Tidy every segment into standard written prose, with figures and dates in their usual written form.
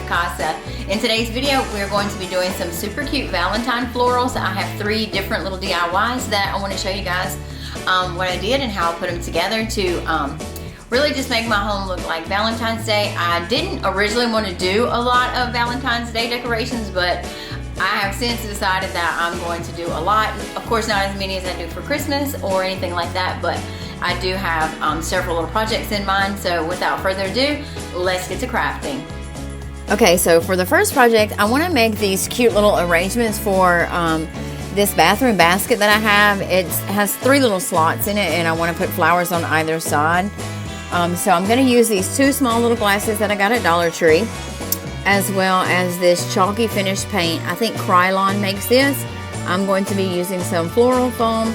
of Casa. In today's video, we're going to be doing some super cute Valentine florals. I have 3 different little DIYs that I want to show you guys what I did and how I put them together to really just make my home look like Valentine's Day. I didn't originally want to do a lot of Valentine's Day decorations, but I have since decided that I'm going to do a lot. Of course, not as many as I do for Christmas or anything like that, but I do have several little projects in mind. So without further ado, let's get to crafting. Okay, so for the first project, I want to make these cute little arrangements for this bathroom basket that I have. It has 3 little slots in it, and I want to put flowers on either side. So I'm going to use these 2 small little glasses that I got at Dollar Tree, as well as this chalky finish paint. I think Krylon makes this. I'm going to be using some floral foam,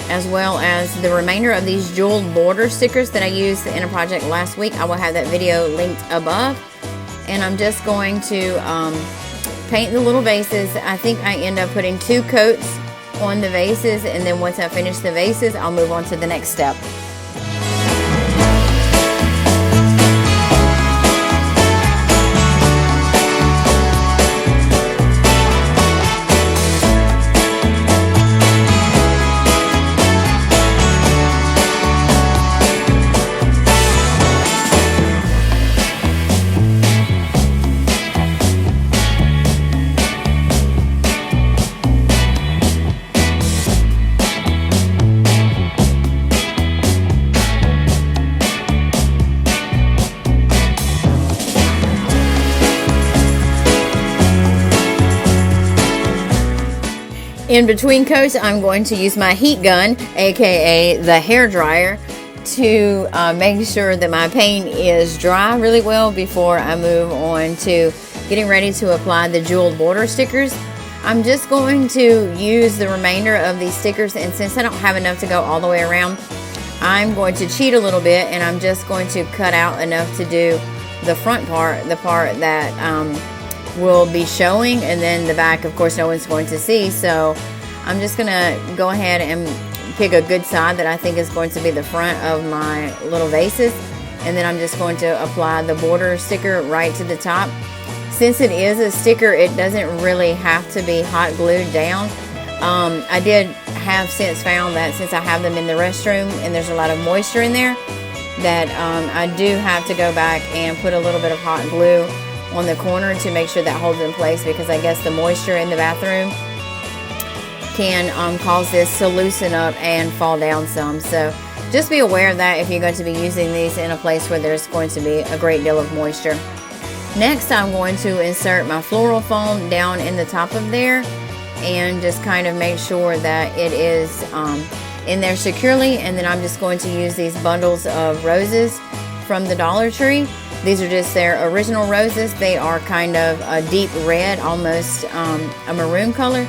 as well as the remainder of these jeweled border stickers that I used in a project last week. I will have that video linked above. And I'm just going to paint the little vases. I think I end up putting 2 coats on the vases, and then once I finish the vases, I'll move on to the next step. In between coats, I'm going to use my heat gun, aka the hair dryer, to make sure that my paint is dry really well before I move on to getting ready to apply the jeweled border stickers. I'm just going to use the remainder of these stickers, and since I don't have enough to go all the way around, I'm going to cheat a little bit, and I'm just going to cut out enough to do the front part, the part that will be showing, and then the back, of course, no one's going to see. So I'm just gonna go ahead and pick a good side that I think is going to be the front of my little vases, and then I'm just going to apply the border sticker right to the top. Since it is a sticker, it doesn't really have to be hot glued down. I did have since found that since I have them in the restroom and there's a lot of moisture in there, that I do have to go back and put a little bit of hot glue on the corner to make sure that holds in place, because I guess the moisture in the bathroom can cause this to loosen up and fall down some. So just be aware of that if you're going to be using these in a place where there's going to be a great deal of moisture. Next, I'm going to insert my floral foam down in the top of there and just kind of make sure that it is in there securely. And then I'm just going to use these bundles of roses from the Dollar Tree. These are just their original roses. They are kind of a deep red, almost a maroon color.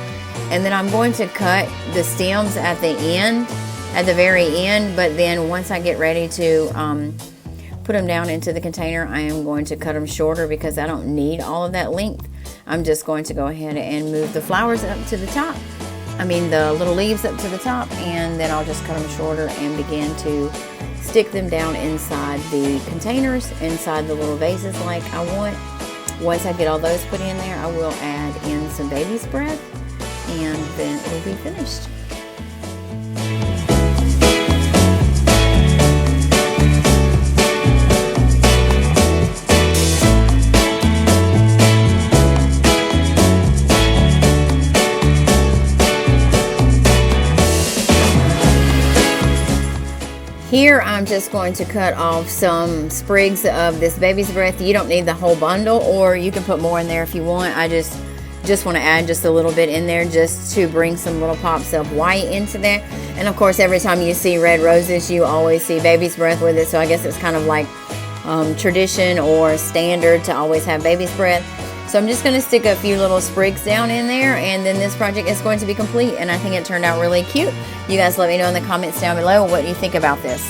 And then I'm going to cut the stems at the end, at the very end. But then once I get ready to put them down into the container, I am going to cut them shorter because I don't need all of that length. I'm just going to go ahead and move the flowers up to the top. I mean the little leaves up to the top, and then I'll just cut them shorter and begin to stick them down inside the containers, inside the little vases like I want. Once I get all those put in there, I will add in some baby's breath, and then it'll be finished. Here I'm just going to cut off some sprigs of this baby's breath. You don't need the whole bundle, or you can put more in there if you want. I just want to add just a little bit in there just to bring some little pops of white into there. And of course, every time you see red roses, you always see baby's breath with it. So I guess it's kind of like tradition or standard to always have baby's breath. So I'm just going to stick a few little sprigs down in there, and then this project is going to be complete, and I think it turned out really cute. You guys let me know in the comments down below what you think about this.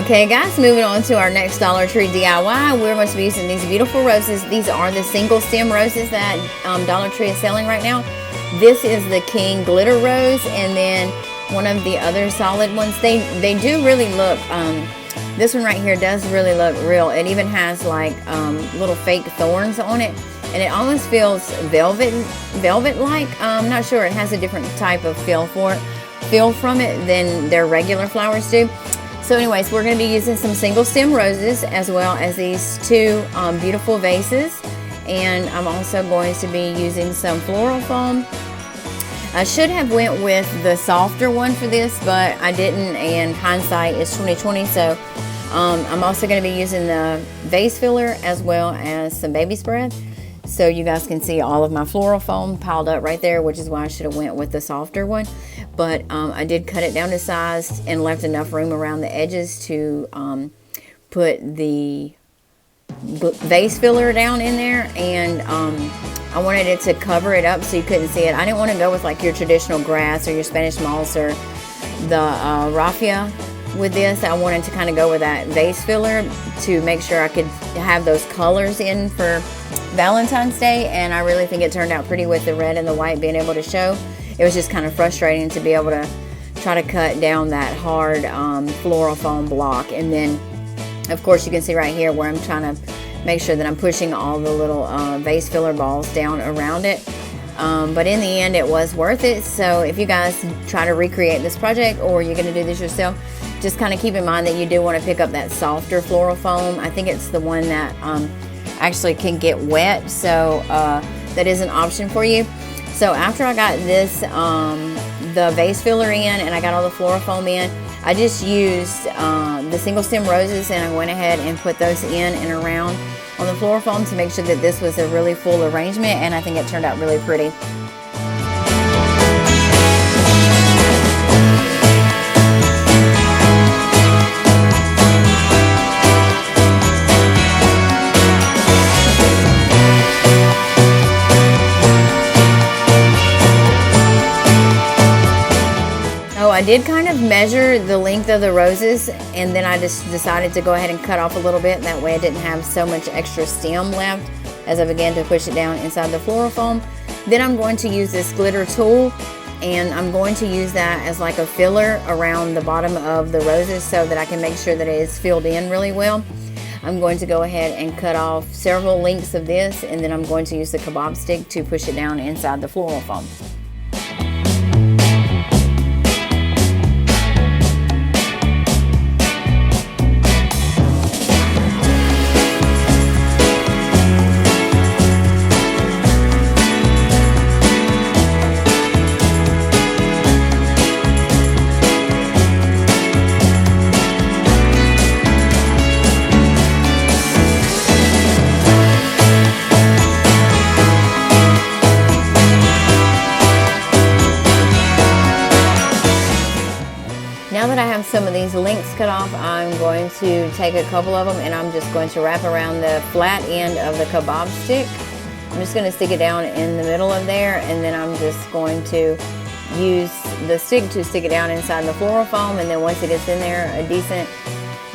Okay guys, moving on to our next Dollar Tree DIY. We're going to be using these beautiful roses. These are the single stem roses that Dollar Tree is selling right now. This is the King Glitter Rose, and then one of the other solid ones. They do really look, this one right here does really look real. It even has like little fake thorns on it, and it almost feels velvet-like. I'm not sure. It has a different type of feel from it than their regular flowers do. So anyways, we're going to be using some single stem roses as well as these two beautiful vases. And I'm also going to be using some floral foam. I should have went with the softer one for this, but I didn't, and hindsight is 2020. So I'm also going to be using the vase filler as well as some baby spread. So you guys can see all of my floral foam piled up right there, which is why I should have went with the softer one. But I did cut it down to size and left enough room around the edges to put the vase filler down in there. And I wanted it to cover it up so you couldn't see it. I didn't want to go with like your traditional grass or your Spanish moss or the raffia with this. I wanted to kind of go with that vase filler to make sure I could have those colors in for Valentine's Day, and I really think it turned out pretty with the red and the white being able to show. It was just kind of frustrating to be able to try to cut down that hard floral foam block. And then of course you can see right here where I'm trying to make sure that I'm pushing all the little vase filler balls down around it. But in the end it was worth it. So if you guys try to recreate this project or you're going to do this yourself, just kind of keep in mind that you do want to pick up that softer floral foam. I think it's the one that actually can get wet, so that is an option for you. So after I got this the vase filler in and I got all the floral foam in, I just used the single stem roses, and I went ahead and put those in and around on the floral foam to make sure that this was a really full arrangement, and I think it turned out really pretty. I did kind of measure the length of the roses, and then I just decided to go ahead and cut off a little bit. That way I didn't have so much extra stem left as I began to push it down inside the floral foam. Then I'm going to use this glitter tool, and I'm going to use that as like a filler around the bottom of the roses so that I can make sure that it is filled in really well. I'm going to go ahead and cut off several lengths of this, and then I'm going to use the kebab stick to push it down inside the floral foam. Now that I have some of these lengths cut off, I'm going to take a couple of them and I'm just going to wrap around the flat end of the kebab stick. I'm just going to stick it down in the middle of there, and then I'm just going to use the stick to stick it down inside the floral foam, and then once it gets in there a decent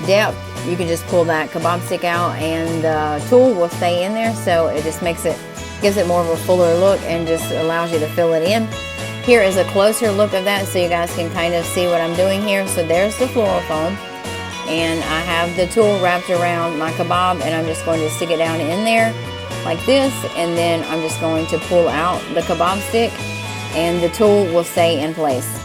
depth, you can just pull that kebab stick out and the tool will stay in there, so it just gives it more of a fuller look and just allows you to fill it in. Here is a closer look of that so you guys can kind of see what I'm doing here. So there's the floral foam, and I have the tool wrapped around my kebab, and I'm just going to stick it down in there like this, and then I'm just going to pull out the kebab stick and the tool will stay in place.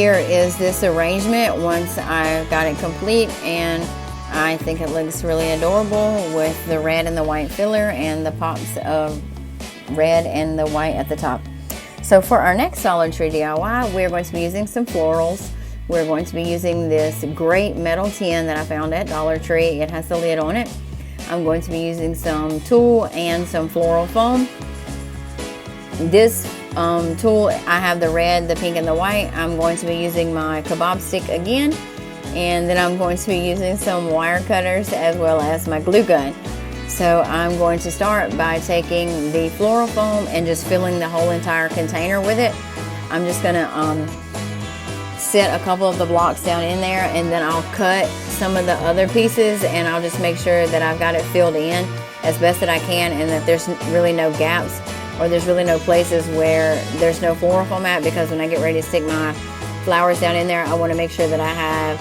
here is this arrangement once I've got it complete, and I think it looks really adorable with the red and the white filler and the pops of red and the white at the top. So for our next Dollar Tree DIY, we're going to be using some florals. We're going to be using this great metal tin that I found at Dollar Tree. It has the lid on it. I'm going to be using some tulle and some floral foam. This tulle, I have the red, the pink, and the white. I'm going to be using my kebab stick again, and then I'm going to be using some wire cutters as well as my glue gun. So I'm going to start by taking the floral foam and just filling the whole entire container with it. I'm just going to set a couple of the blocks down in there, and then I'll cut some of the other pieces, and I'll just make sure that I've got it filled in as best that I can, and that there's really no gaps or there's really no places where there's no floral foam at, because when I get ready to stick my flowers down in there, I want to make sure that I have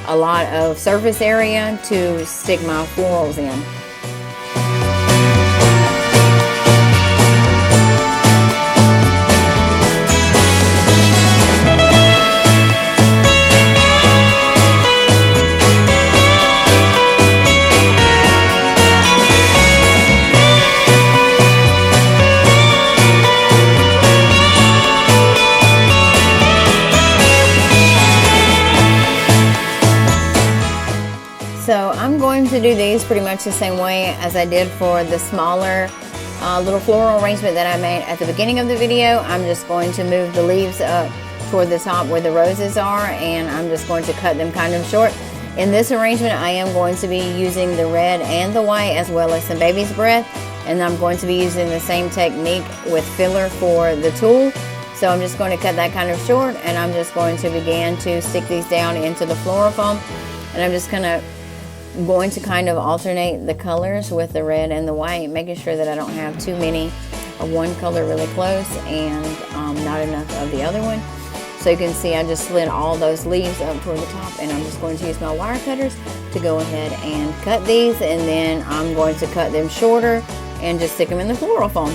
a lot of surface area to stick my florals in. So I'm going to do these pretty much the same way as I did for the smaller little floral arrangement that I made at the beginning of the video. I'm just going to move the leaves up toward the top where the roses are, and I'm just going to cut them kind of short. In this arrangement, I am going to be using the red and the white as well as some baby's breath, and I'm going to be using the same technique with filler for the tulle. So I'm just going to cut that kind of short, and I'm just going to begin to stick these down into the floral foam, and I'm just going to kind of alternate the colors with the red and the white, making sure that I don't have too many of one color really close and not enough of the other one. So you can see I just slid all those leaves up toward the top, and I'm just going to use my wire cutters to go ahead and cut these, and then I'm going to cut them shorter and just stick them in the floral foam.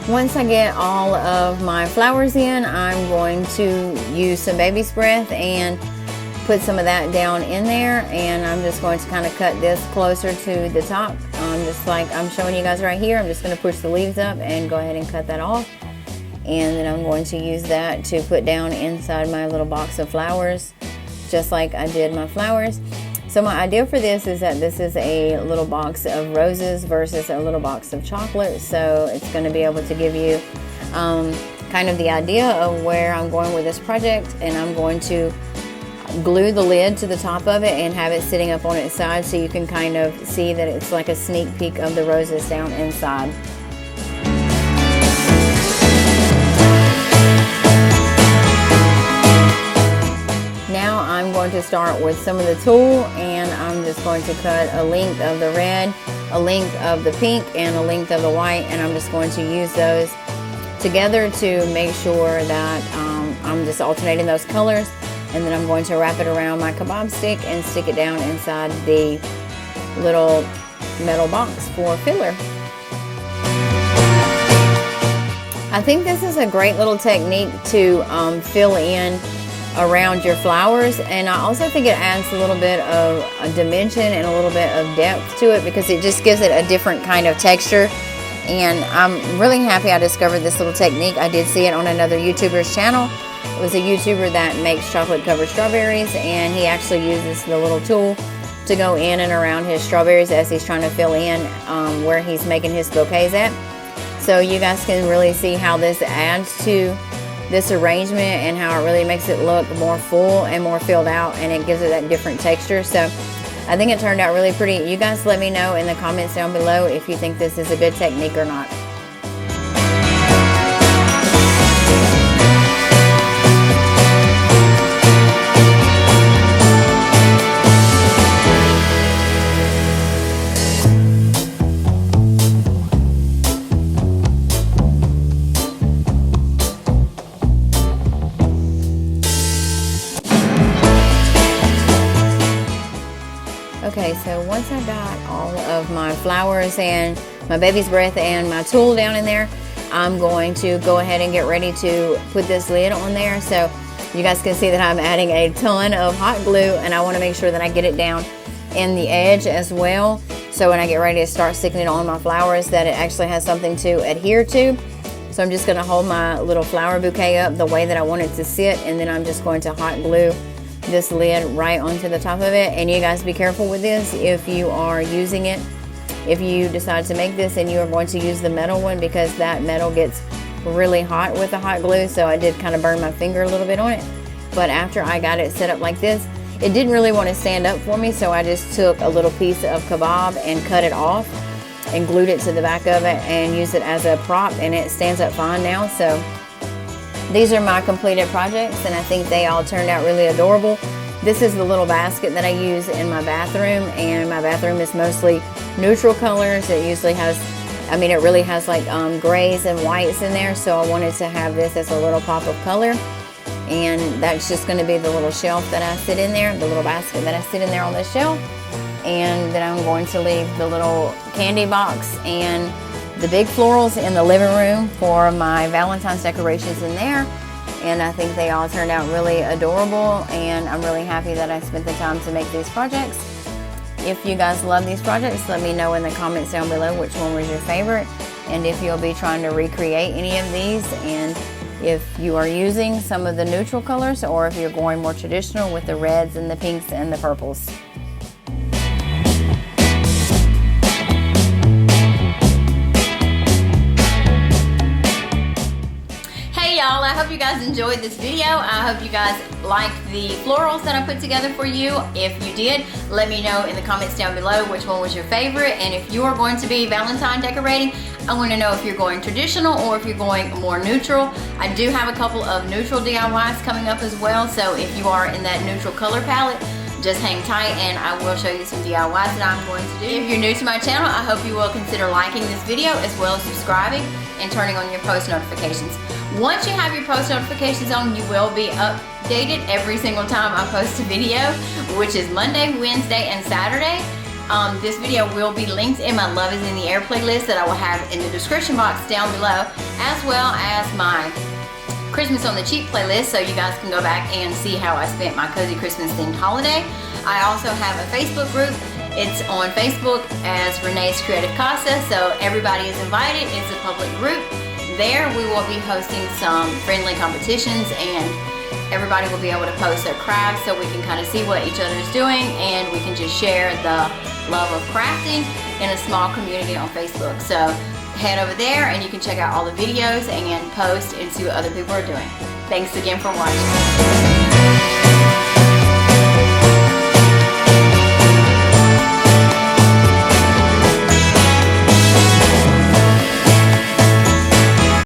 Once I get all of my flowers in, I'm going to use some baby's breath and put some of that down in there, and I'm just going to kind of cut this closer to the top, just like I'm showing you guys right here. I'm just going to push the leaves up and go ahead and cut that off, and then I'm going to use that to put down inside my little box of flowers, just like I did my flowers. So my idea for this is that this is a little box of roses versus a little box of chocolate. So it's going to be able to give you kind of the idea of where I'm going with this project. And I'm going to glue the lid to the top of it and have it sitting up on its side, so you can kind of see that it's like a sneak peek of the roses down inside. Now I'm going to start with some of the tulle, and I'm just going to cut a length of the red, a length of the pink, and a length of the white, and I'm just going to use those together to make sure that I'm just alternating those colors, and then I'm going to wrap it around my kebab stick and stick it down inside the little metal box for filler. I think this is a great little technique to fill in around your flowers. And I also think it adds a little bit of a dimension and a little bit of depth to it, because it just gives it a different kind of texture. And I'm really happy I discovered this little technique. I did see it on another YouTuber's channel. It was a YouTuber that makes chocolate covered strawberries, and he actually uses the little tool to go in and around his strawberries as he's trying to fill in where he's making his bouquets at. So you guys can really see how this adds to this arrangement and how it really makes it look more full and more filled out, and it gives it that different texture. So I think it turned out really pretty. You guys let me know in the comments down below if you think this is a good technique or not. Okay, so once I got all of my flowers and my baby's breath and my tulle down in there, I'm going to go ahead and get ready to put this lid on there. So you guys can see that I'm adding a ton of hot glue, and I want to make sure that I get it down in the edge as well. So when I get ready to start sticking it on my flowers, that it actually has something to adhere to. So I'm just going to hold my little flower bouquet up the way that I want it to sit, and then I'm just going to hot glue this lid right onto the top of it. And you guys be careful with this if you are using it. If you decide to make this and you are going to use the metal one, because that metal gets really hot with the hot glue. So I did kind of burn my finger a little bit on it. But after I got it set up like this, it didn't really want to stand up for me. So I just took a little piece of kebab and cut it off and glued it to the back of it and used it as a prop, and it stands up fine now. So these are my completed projects, and I think they all turned out really adorable. This is the little basket that I use in my bathroom, and my bathroom is mostly neutral colors. It usually has, I mean, it really has like grays and whites in there, so I wanted to have this as a little pop of color. And that's just going to be the little shelf that I sit in there, the little basket that I sit in there on the shelf. And then I'm going to leave the little candy box and the big florals in the living room for my Valentine's decorations in there. And I think they all turned out really adorable, and I'm really happy that I spent the time to make these projects. If you guys love these projects, let me know in the comments down below which one was your favorite, and if you'll be trying to recreate any of these, and if you are using some of the neutral colors, or if you're going more traditional with the reds and the pinks and the purples. I hope you guys enjoyed this video. I hope you guys liked the florals that I put together for you. If you did, let me know in the comments down below which one was your favorite. And if you are going to be Valentine decorating, I want to know if you're going traditional or if you're going more neutral. I do have a couple of neutral DIYs coming up as well. So if you are in that neutral color palette, just hang tight and I will show you some DIYs that I'm going to do. If you're new to my channel, I hope you will consider liking this video as well as subscribing and turning on your post notifications. Once you have your post notifications on, you will be updated every single time I post a video, which is Monday, Wednesday, and Saturday. This video will be linked in my Love is in the Air playlist that I will have in the description box down below, as well as my Christmas on the Cheap playlist, so you guys can go back and see how I spent my cozy Christmas themed holiday. I also have a Facebook group. It's on Facebook as Renee's Creative Casa, so everybody is invited. It's a public group. There we will be hosting some friendly competitions, and everybody will be able to post their crafts so we can kind of see what each other is doing, and we can just share the love of crafting in a small community on Facebook. So head over there and you can check out all the videos and post and see what other people are doing. Thanks again for watching.